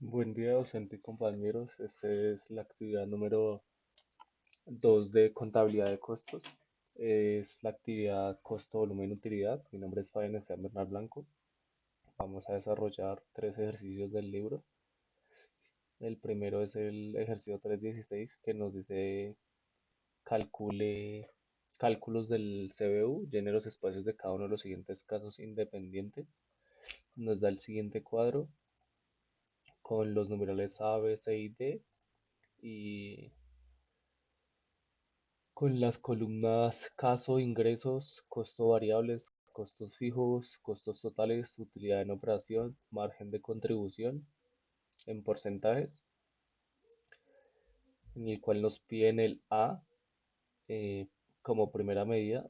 Buen día, docente y compañeros. Esta es la actividad número 2 de contabilidad de costos. Es la actividad costo, volumen, utilidad. Mi nombre es Fabián Esteban Bernal Blanco. Vamos a desarrollar tres ejercicios del libro. El primero es el ejercicio 316 que nos dice calcule cálculos del CBU, llene los espacios de cada uno de los siguientes casos independientes. Nos da el siguiente cuadro con los numerales A, B, C y D y con las columnas caso, ingresos, costo variables, costos fijos, costos totales, utilidad en operación, margen de contribución en porcentajes, en el cual nos piden el A eh, como primera medida,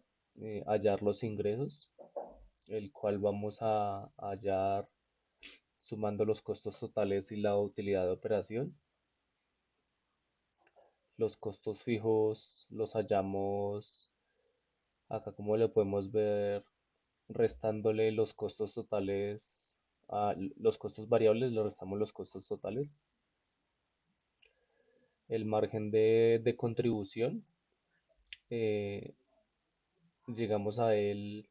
hallar los ingresos, el cual vamos a hallar sumando los costos totales y la utilidad de operación. Los costos fijos los hallamos acá, como le podemos ver, restándole los costos totales a los costos variables, le restamos los costos totales. El margen de contribución, eh, llegamos a él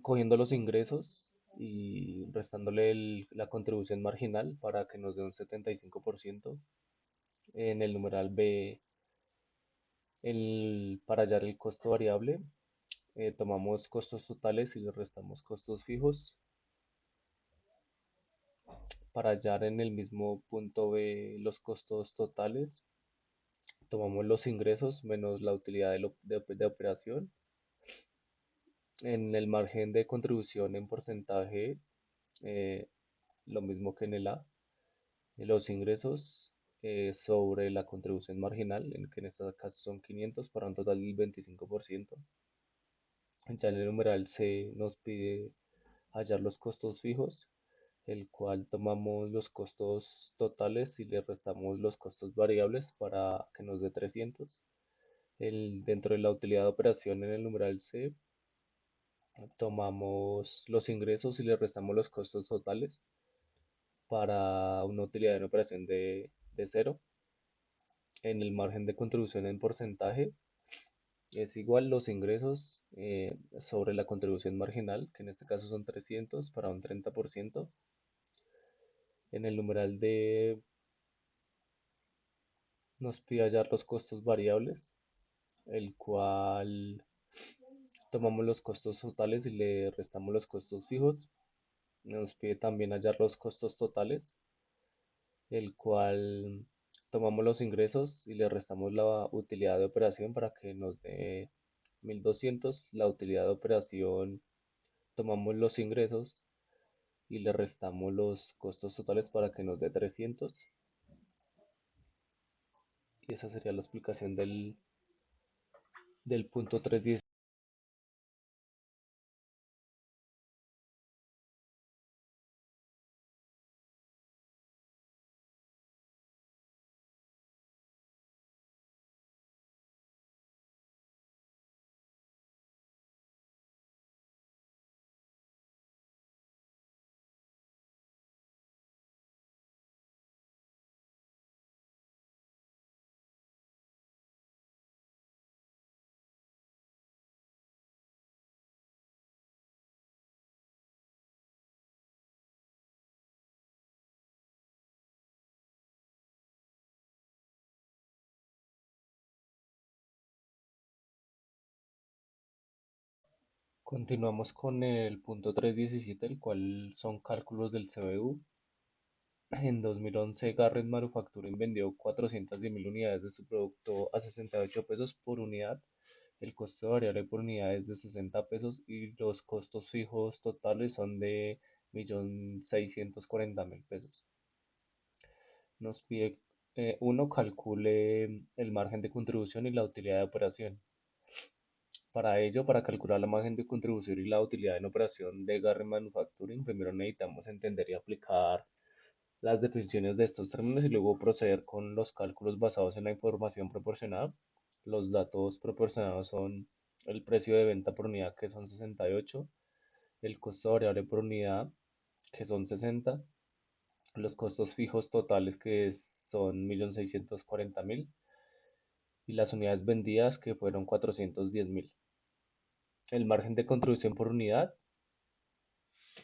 cogiendo los ingresos y restándole la contribución marginal para que nos dé un 75%. En el numeral B, para hallar el costo variable, tomamos costos totales y le restamos costos fijos. Para hallar en el mismo punto B los costos totales, tomamos los ingresos menos la utilidad de operación. En el margen de contribución en porcentaje, eh, lo mismo que en el A, los ingresos sobre la contribución marginal, que en este caso son 500 para un total del 25%. Ya en el numeral C nos pide hallar los costos fijos, el cual tomamos los costos totales y le restamos los costos variables para que nos dé 300. Dentro de la utilidad de operación en el numeral C, tomamos los ingresos y le restamos los costos totales para una utilidad de operación de 0. En el margen de contribución en porcentaje es igual los ingresos sobre la contribución marginal, que en este caso son 300 para un 30%. En el numeral D nos pide hallar los costos variables, el cual tomamos los costos totales y le restamos los costos fijos. Nos pide también hallar los costos totales, el cual tomamos los ingresos y le restamos la utilidad de operación para que nos dé 1200. La utilidad de operación, tomamos los ingresos y le restamos los costos totales para que nos dé 300. Y esa sería la explicación del punto 3.10. Continuamos con el punto 3.17, el cual son cálculos del CBU. En 2011, Garrett Manufacturing vendió 410.000 unidades de su producto a 68 pesos por unidad. El costo variable por unidad es de 60 pesos y los costos fijos totales son de 1.640.000 pesos. Nos pide, uno, calcule el margen de contribución y la utilidad de operación. Para ello, para calcular la margen de contribución y la utilidad en operación de Garrett Manufacturing, primero necesitamos entender y aplicar las definiciones de estos términos y luego proceder con los cálculos basados en la información proporcionada. Los datos proporcionados son el precio de venta por unidad, que son 68, el costo variable por unidad, que son 60, los costos fijos totales son 1.640.000 y las unidades vendidas que fueron 410.000. El margen de contribución por unidad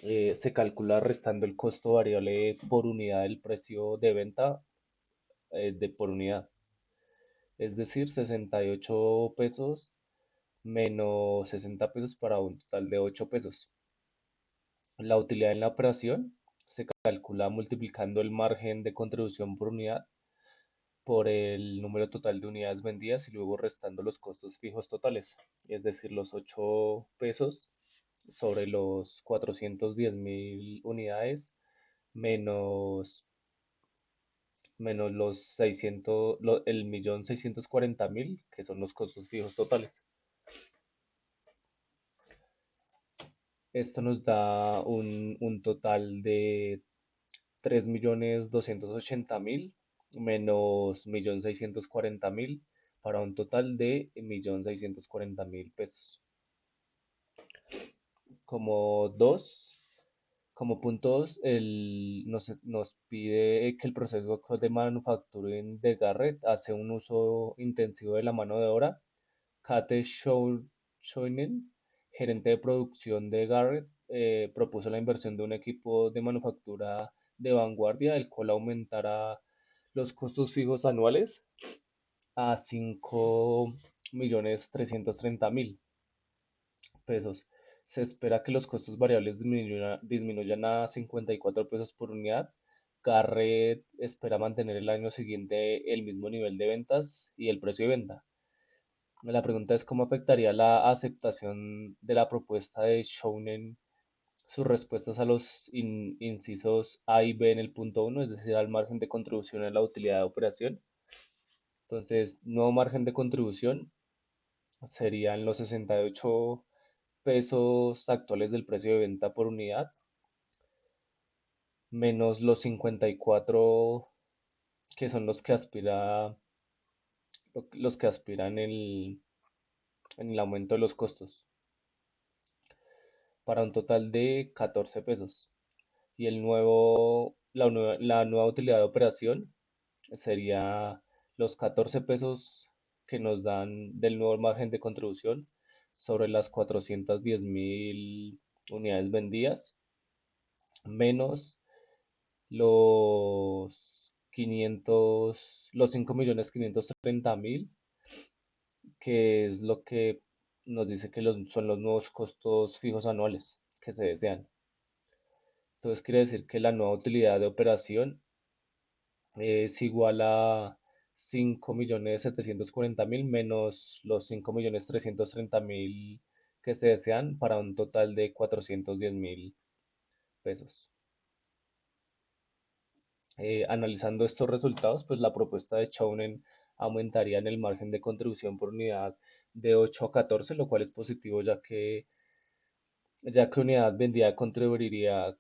se calcula restando el costo variable por unidad del precio de venta por unidad, es decir, 68 pesos menos 60 pesos para un total de 8 pesos. La utilidad en la operación se calcula multiplicando el margen de contribución por unidad por el número total de unidades vendidas y luego restando los costos fijos totales, es decir, los 8 pesos sobre los 410.000 unidades menos los 600, el 1.640.000, que son los costos fijos totales. Esto nos da un total de 3.280.000 menos 1.640.000 para un total de 1.640.000 pesos. Como dos, como punto 2, nos pide que el proceso de manufacturing de Garrett hace un uso intensivo de la mano de obra. Kate Schoenen, gerente de producción de Garrett, propuso la inversión de un equipo de manufactura de vanguardia, el cual aumentará los costos fijos anuales a 5.330.000 pesos. Se espera que los costos variables disminuyan a 54 pesos por unidad. Garrett espera mantener el año siguiente el mismo nivel de ventas y el precio de venta. La pregunta es cómo afectaría la aceptación de la propuesta de Shounen sus respuestas a los incisos A y B en el punto uno, es decir, al margen de contribución a la utilidad de operación. Entonces, nuevo margen de contribución serían los 68 pesos actuales del precio de venta por unidad, menos los 54 que son los que aspiran en el aumento de los costos, para un total de 14 pesos. Y la nueva utilidad de operación sería los 14 pesos que nos dan del nuevo margen de contribución sobre las 410.000 unidades vendidas, menos los 5.530.000, que es lo que nos dice que son los nuevos costos fijos anuales que se desean. Entonces quiere decir que la nueva utilidad de operación es igual a 5.740.000 menos los 5.330.000 que se desean para un total de 410.000 pesos. Analizando estos resultados, pues la propuesta de Chaunen aumentaría en el margen de contribución por unidad de 8 a 14, lo cual es positivo ya que unidad vendida contribuiría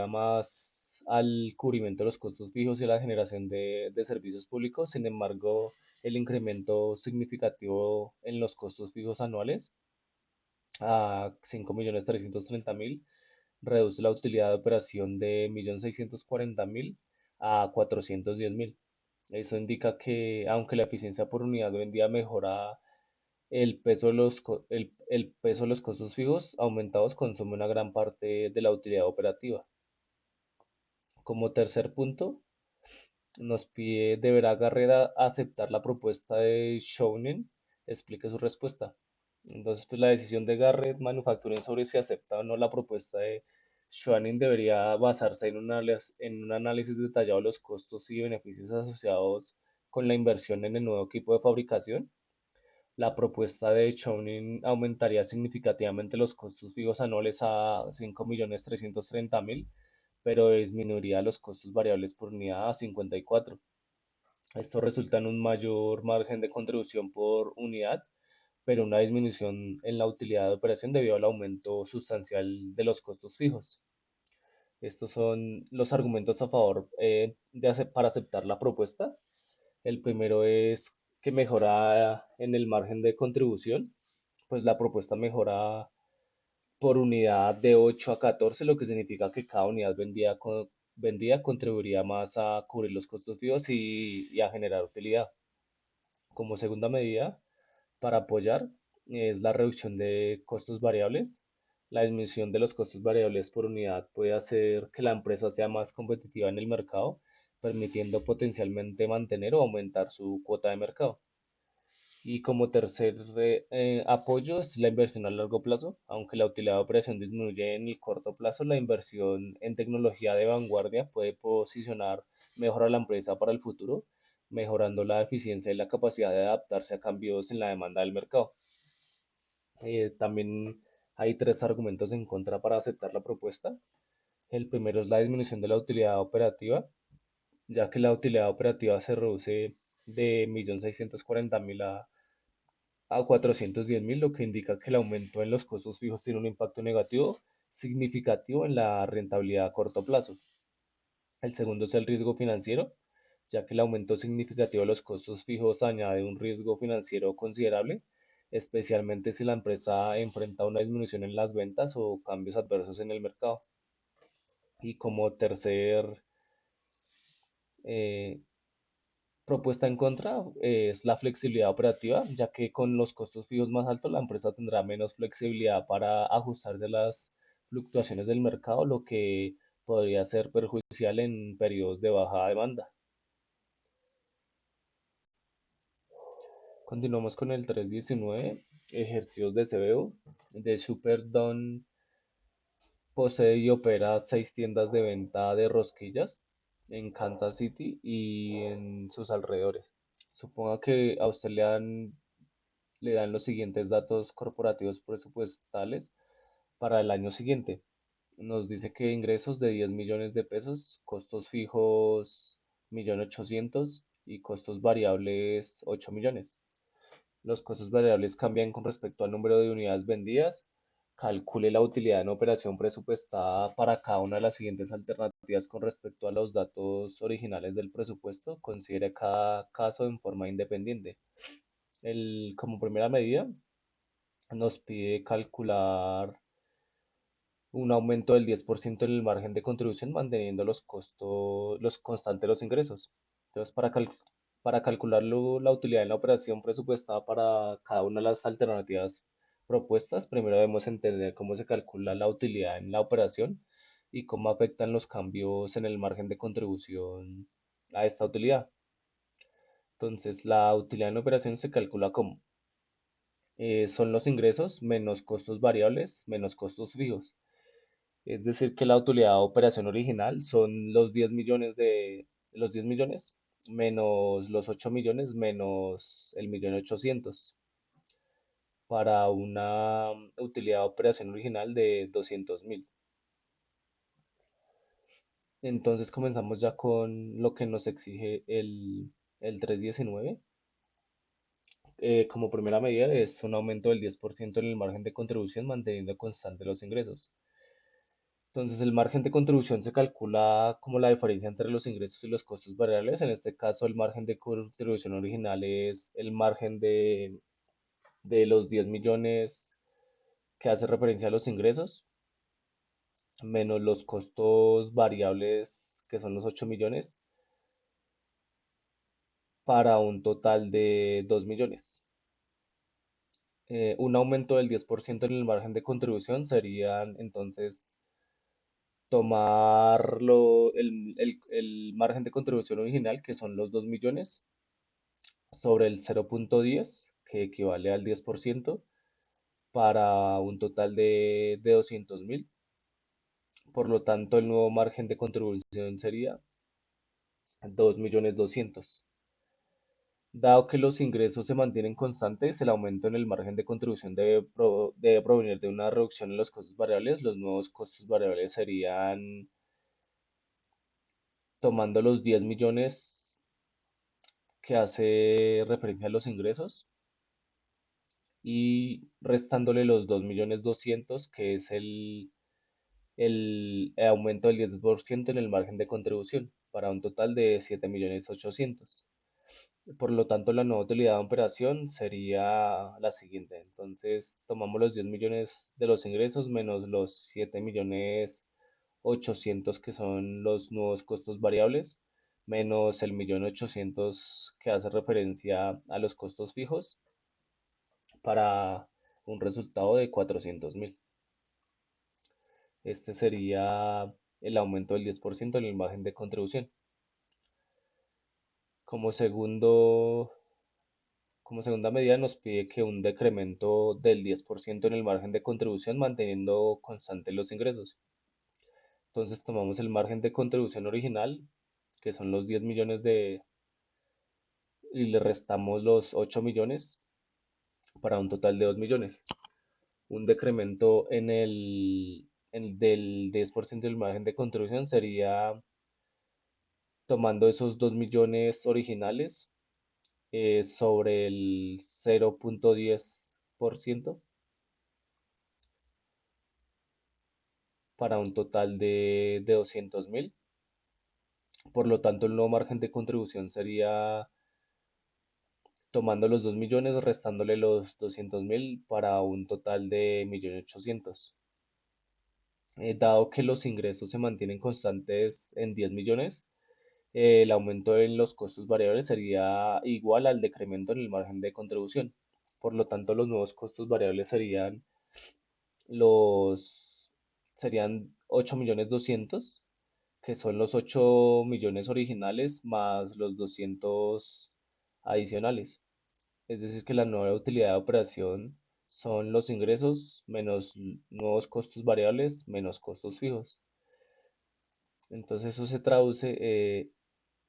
más al cubrimiento de los costos fijos y a la generación de servicios públicos. Sin embargo, el incremento significativo en los costos fijos anuales a 5.330.000 reduce la utilidad de operación de 1.640.000 a 410.000. Eso indica que aunque la eficiencia por unidad vendida mejora, el peso de los costos fijos aumentados consume una gran parte de la utilidad operativa. Como tercer punto, nos pide, ¿deberá Garrera aceptar la propuesta de Shounen? Explique su respuesta. Entonces, pues la decisión de Garrett Manufacturing sobre si acepta o no la propuesta de Schwanning debería basarse en un análisis detallado de los costos y beneficios asociados con la inversión en el nuevo equipo de fabricación. La propuesta de Chowning aumentaría significativamente los costos fijos anuales a 5.330.000, pero disminuiría los costos variables por unidad a 54. Esto resulta en un mayor margen de contribución por unidad, pero una disminución en la utilidad de operación debido al aumento sustancial de los costos fijos. Estos son los argumentos a favor para aceptar la propuesta. El primero es que mejora en el margen de contribución, pues la propuesta mejora por unidad de 8 a 14, lo que significa que cada unidad vendida contribuiría más a cubrir los costos fijos y a generar utilidad. Como segunda medida, para apoyar, es la reducción de costos variables. La disminución de los costos variables por unidad puede hacer que la empresa sea más competitiva en el mercado, permitiendo potencialmente mantener o aumentar su cuota de mercado. Y como tercer apoyo es la inversión a largo plazo. Aunque la utilidad de operación disminuye en el corto plazo, la inversión en tecnología de vanguardia puede posicionar mejor a la empresa para el futuro, mejorando la eficiencia y la capacidad de adaptarse a cambios en la demanda del mercado. También hay tres argumentos en contra para aceptar la propuesta. El primero es la disminución de la utilidad operativa, ya que la utilidad operativa se reduce de 1.640.000 a 410.000, lo que indica que el aumento en los costos fijos tiene un impacto negativo significativo en la rentabilidad a corto plazo. El segundo es el riesgo financiero, ya que el aumento significativo de los costos fijos añade un riesgo financiero considerable, especialmente si la empresa enfrenta una disminución en las ventas o cambios adversos en el mercado. Y como tercer eh, propuesta en contra, es la flexibilidad operativa, ya que con los costos fijos más altos la empresa tendrá menos flexibilidad para ajustar de las fluctuaciones del mercado, lo que podría ser perjudicial en periodos de baja demanda. Continuamos con el 319, ejercicios de CBU. De Superdome posee y opera 6 tiendas de venta de rosquillas en Kansas City y en sus alrededores. Suponga que a usted le dan los siguientes datos corporativos presupuestales para el año siguiente. Nos dice que ingresos de 10 millones de pesos, costos fijos 1.800.000 y costos variables 8 millones. Los costos variables cambian con respecto al número de unidades vendidas. Calcule la utilidad en operación presupuestada para cada una de las siguientes alternativas con respecto a los datos originales del presupuesto. Considere cada caso en forma independiente. Como primera medida, nos pide calcular un aumento del 10% en el margen de contribución, manteniendo los costos, los constantes los ingresos. Entonces, para calcular la utilidad en la operación presupuestada para cada una de las alternativas propuestas, primero debemos entender cómo se calcula la utilidad en la operación y cómo afectan los cambios en el margen de contribución a esta utilidad. Entonces, la utilidad en operación se calcula como son los ingresos menos costos variables menos costos fijos. Es decir, que la utilidad de operación original son los 10 millones menos los 8 millones menos el 1.800.000 para una utilidad de operación original de 200.000. Entonces comenzamos ya con lo que nos exige el 319. Como primera medida es un aumento del 10% en el margen de contribución manteniendo constante los ingresos. Entonces, el margen de contribución se calcula como la diferencia entre los ingresos y los costos variables. En este caso, el margen de contribución original es el margen de los 10 millones que hace referencia a los ingresos, menos los costos variables, que son los 8 millones, para un total de 2 millones. Un aumento del 10% en el margen de contribución serían entonces tomar el margen de contribución original, que son los 2 millones, sobre el 0.10, que equivale al 10%, para un total de 200.000. Por lo tanto, el nuevo margen de contribución sería 2.200.000. Dado que los ingresos se mantienen constantes, el aumento en el margen de contribución debe provenir de una reducción en los costos variables. Los nuevos costos variables serían tomando los 10 millones que hace referencia a los ingresos y restándole los 2.200.000, que es el aumento del 10% en el margen de contribución, para un total de 7.800.000. Por lo tanto, la nueva utilidad de operación sería la siguiente. Entonces, tomamos los 10 millones de los ingresos menos los 7.800.000 800 que son los nuevos costos variables, menos el 1.800.000 que hace referencia a los costos fijos, para un resultado de 400.000. Este sería el aumento del 10% en el margen de contribución. Como segundo, como segunda medida nos pide que un decremento del 10% en el margen de contribución manteniendo constantes los ingresos. Entonces tomamos el margen de contribución original, que son los 10 millones y le restamos los 8 millones para un total de 2 millones. Un decremento del 10% del margen de contribución sería tomando esos 2 millones originales, sobre el 0.10% para un total de 200.000. Por lo tanto, el nuevo margen de contribución sería tomando los 2 millones, restándole los 200.000 para un total de 1.800.000. Dado que los ingresos se mantienen constantes en 10 millones, el aumento en los costos variables sería igual al decremento en el margen de contribución. Por lo tanto, los nuevos costos variables los, serían 8.200.000, que son los 8 millones originales más los 200 adicionales. Es decir, que la nueva utilidad de operación son los ingresos menos nuevos costos variables menos costos fijos. Entonces eso se traduce,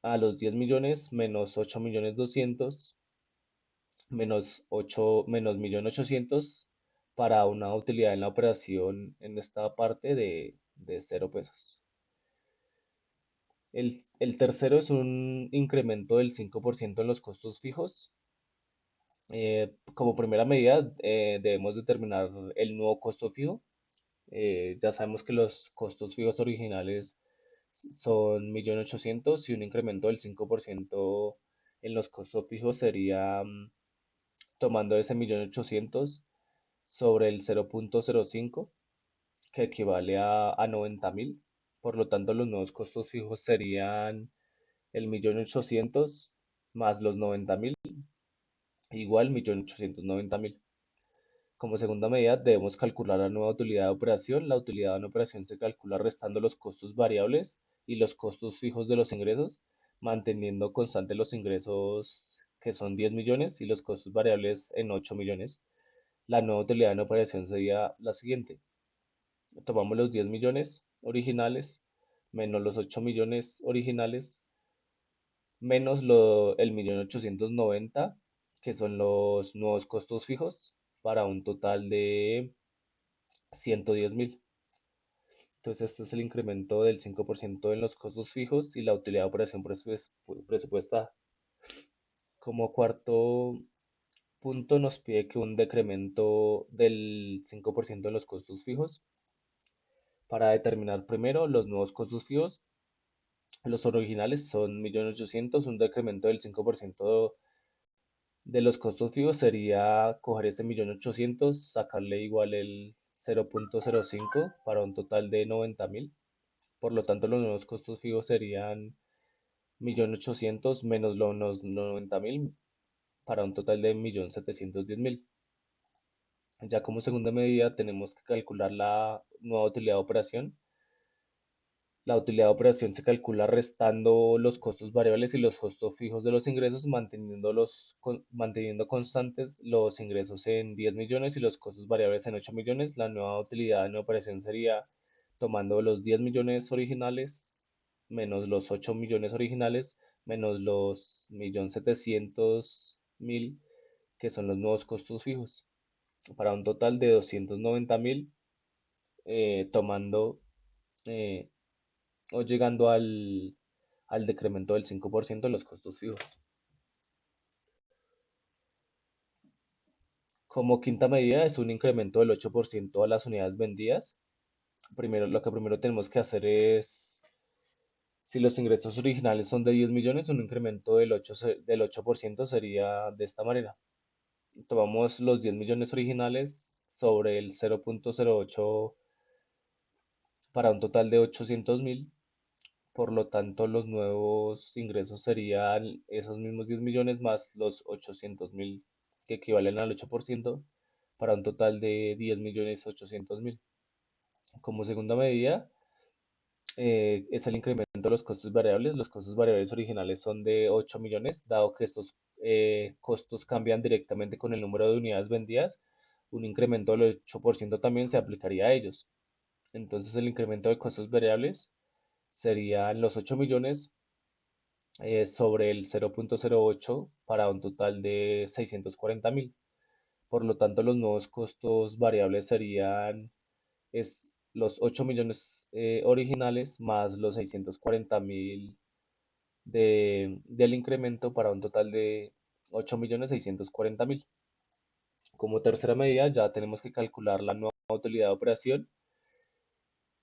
a los 10 millones menos 8.200.000 menos 8 menos 1.800.000 para una utilidad en la operación en esta parte de 0 pesos. El tercero es un incremento del 5% en los costos fijos. Como primera medida, debemos determinar el nuevo costo fijo. Ya sabemos que los costos fijos originales son 1.800.000 y un incremento del 5% en los costos fijos sería, tomando ese 1.800.000 sobre el 0.05, que equivale a 90.000. Por lo tanto, los nuevos costos fijos serían el 1.800.000 más los 90.000, igual 1.890.000. Como segunda medida, debemos calcular la nueva utilidad de operación. La utilidad en operación se calcula restando los costos variables y los costos fijos de los ingresos, manteniendo constantes los ingresos, que son 10 millones, y los costos variables en 8 millones. La nueva utilidad en operación sería la siguiente. Tomamos los 10 millones originales menos los 8 millones originales menos el 1.890.000, que son los nuevos costos fijos, para un total de 110.000. Entonces, este es el incremento del 5% en los costos fijos y la utilidad de operación presupuestada. Como cuarto punto, nos pide que un decremento del 5% en los costos fijos para determinar primero los nuevos costos fijos. Los originales son 1.800.000, un decremento del 5% de los costos fijos sería coger ese 1.800.000, sacarle igual el 0.05 para un total de 90.000. Por lo tanto, los nuevos costos fijos serían 1.800.000 menos los 90.000 para un total de 1.710.000. Ya como segunda medida tenemos que calcular la nueva utilidad de operación. La utilidad de operación se calcula restando los costos variables y los costos fijos de los ingresos, manteniendo constantes los ingresos en 10 millones y los costos variables en 8 millones. La nueva utilidad en operación sería tomando los 10 millones originales menos los 8 millones originales menos los 1.700.000, que son los nuevos costos fijos, para un total de 290.000, tomando, eh, o llegando al decremento del 5% de los costos fijos. Como quinta medida es un incremento del 8% a las unidades vendidas. Lo que primero tenemos que hacer es, si los ingresos originales son de 10 millones, un incremento del 8% sería de esta manera. Tomamos los 10 millones originales sobre el 0.08 para un total de 800.000. Por lo tanto, los nuevos ingresos serían esos mismos 10 millones más los 800.000 que equivalen al 8% para un total de 10.800.000. Como segunda medida, es el incremento de los costos variables. Los costos variables originales son de 8 millones, dado que estos costos cambian directamente con el número de unidades vendidas. Un incremento del 8% también se aplicaría a ellos. Entonces, el incremento de costos variables serían los 8 millones sobre el 0.08 para un total de 640.000. Por lo tanto, los nuevos costos variables serían los 8 millones originales más los 640.000 del incremento para un total de 8.640.000. Como tercera medida, ya tenemos que calcular la nueva utilidad de operación,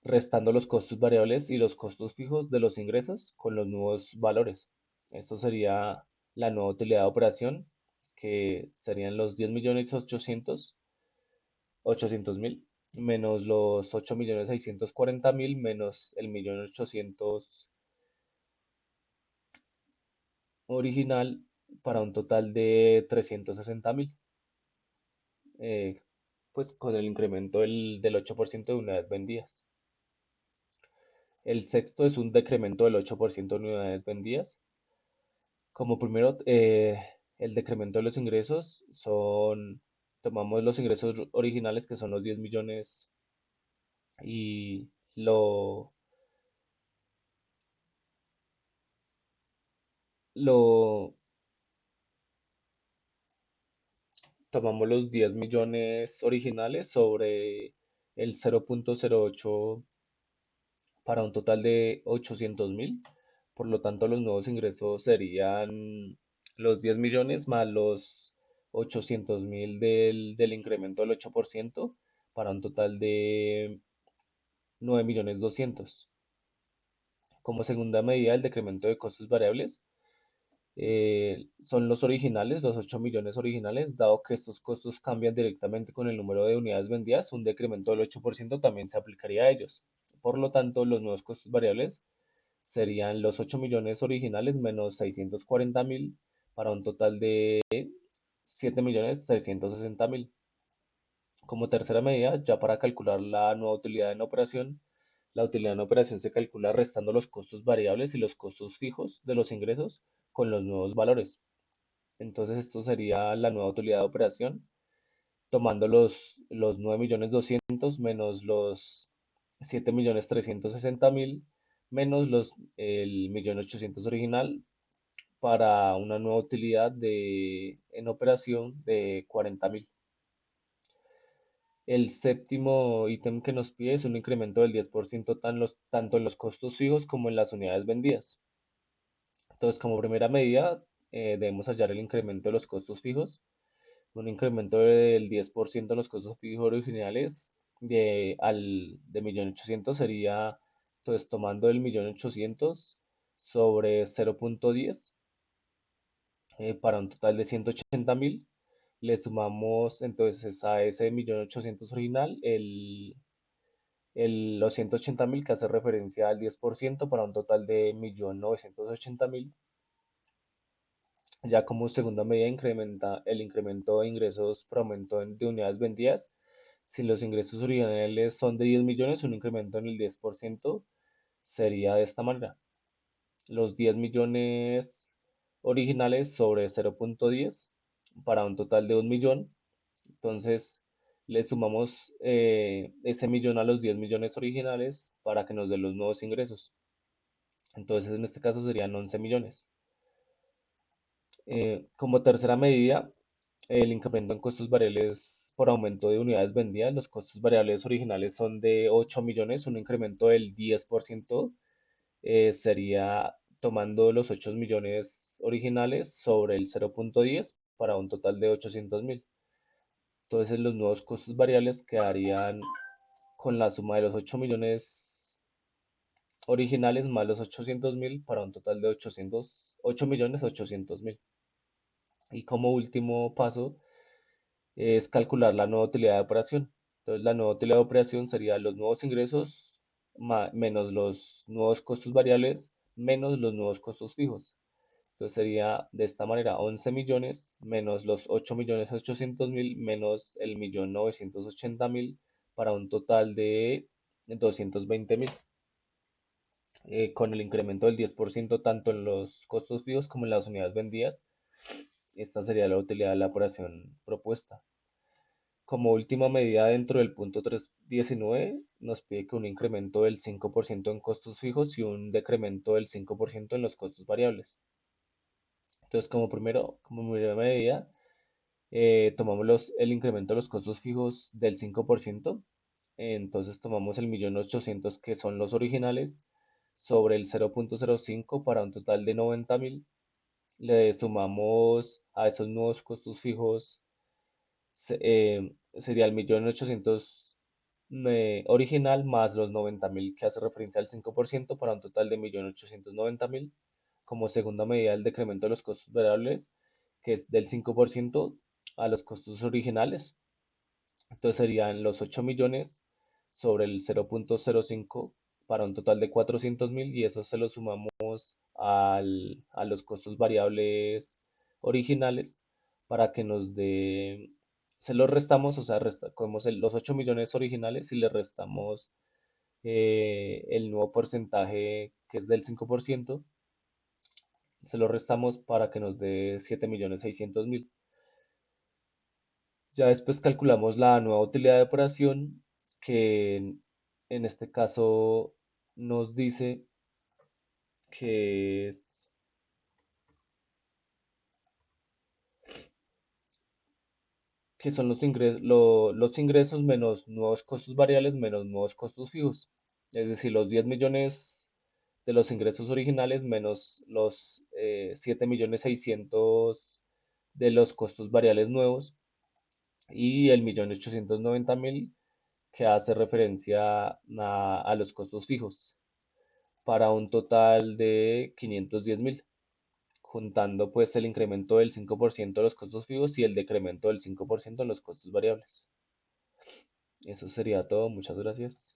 restando los costos variables y los costos fijos de los ingresos con los nuevos valores. Esto sería la nueva utilidad de operación, que serían los 10.800.000 menos los 8.640.000 menos el 1.800.000 original para un total de 360.000, eh, pues con el incremento del 8% de unidades vendidas. El sexto es un decremento del 8% de unidades vendidas. Como primero, el decremento de los ingresos tomamos los ingresos originales que son los 10 millones y lo tomamos los 10 millones originales sobre el 0.08 para un total de 800.000. Por lo tanto, los nuevos ingresos serían los 10 millones más los 800.000 del incremento del 8% para un total de 9.200.000. Como segunda medida, el decremento de costos variables son los originales, los 8 millones originales, dado que estos costos cambian directamente con el número de unidades vendidas, un decremento del 8% también se aplicaría a ellos. Por lo tanto, los nuevos costos variables serían los 8 millones originales menos 640.000 para un total de 7.360.000. Como tercera medida, ya para calcular la nueva utilidad en operación, la utilidad en operación se calcula restando los costos variables y los costos fijos de los ingresos con los nuevos valores. Entonces esto sería la nueva utilidad de operación, tomando los 9.200.000 menos los 7.360.000 menos el 1.800.000 original para una nueva utilidad en operación de 40.000. El séptimo ítem que nos pide es un incremento del 10% tanto en los costos fijos como en las unidades vendidas. Entonces, como primera medida, debemos hallar el incremento de los costos fijos. Un incremento del 10% en los costos fijos originales de 1.800.000 sería, entonces, tomando el 1.800.000 sobre 0.10 para un total de 180.000. Le sumamos entonces a ese 1.800.000 original los 180.000 que hace referencia al 10% para un total de 1.980.000. Ya como segunda medida incrementa el incremento de ingresos por aumento de unidades vendidas. Si los ingresos originales son de 10 millones, un incremento en el 10% sería de esta manera. Los 10 millones originales sobre 0.10 para un total de 1 millón. Entonces le sumamos ese millón a los 10 millones originales para que nos den los nuevos ingresos. Entonces en este caso serían 11 millones. Como tercera medida, el incremento en costos variables por aumento de unidades vendidas. Los costos variables originales son de 8 millones, un incremento del 10% sería tomando los 8 millones originales sobre el 0.10 para un total de 800.000. Entonces los nuevos costos variables quedarían con la suma de los 8 millones originales más los 800.000 para un total de 8.800.000. Y como último paso es calcular la nueva utilidad de operación. Entonces la nueva utilidad de operación sería los nuevos ingresos menos los nuevos costos variables menos los nuevos costos fijos. Entonces sería de esta manera 11 millones menos los 8.800.000 menos el 1.980.000 para un total de 220.000, con el incremento del 10% tanto en los costos fijos como en las unidades vendidas. Esta sería la utilidad de la operación propuesta. Como última medida dentro del punto 319, nos pide que un incremento del 5% en costos fijos y un decremento del 5% en los costos variables. Entonces, como primera medida, tomamos el incremento de los costos fijos del 5%. Entonces tomamos el 1.800.000 que son los originales sobre el 0.05 para un total de 90.000. Le sumamos a esos nuevos costos fijos, sería el 1.800.000 original más los 90.000 que hace referencia al 5% para un total de 1.890.000. Como segunda medida, el decremento de los costos variables, que es del 5% a los costos originales. Entonces serían los 8 millones sobre el 0.05 para un total de 400.000 y eso se lo sumamos a los costos variables originales para que nos dé, se los restamos, o sea, cogemos los 8 millones originales y le restamos el nuevo porcentaje que es del 5%, se lo restamos para que nos dé 7.600.000. Ya después calculamos la nueva utilidad de operación, que en este caso nos dice que que son los ingresos menos nuevos costos variables menos nuevos costos fijos. Es decir, los 10 millones de los ingresos originales menos los 7.600.000 de los costos variables nuevos y el 1.890.000 que hace referencia a los costos fijos, para un total de 510.000, juntando pues el incremento del 5% de los costos fijos y el decremento del 5% en los costos variables. Eso sería todo, muchas gracias.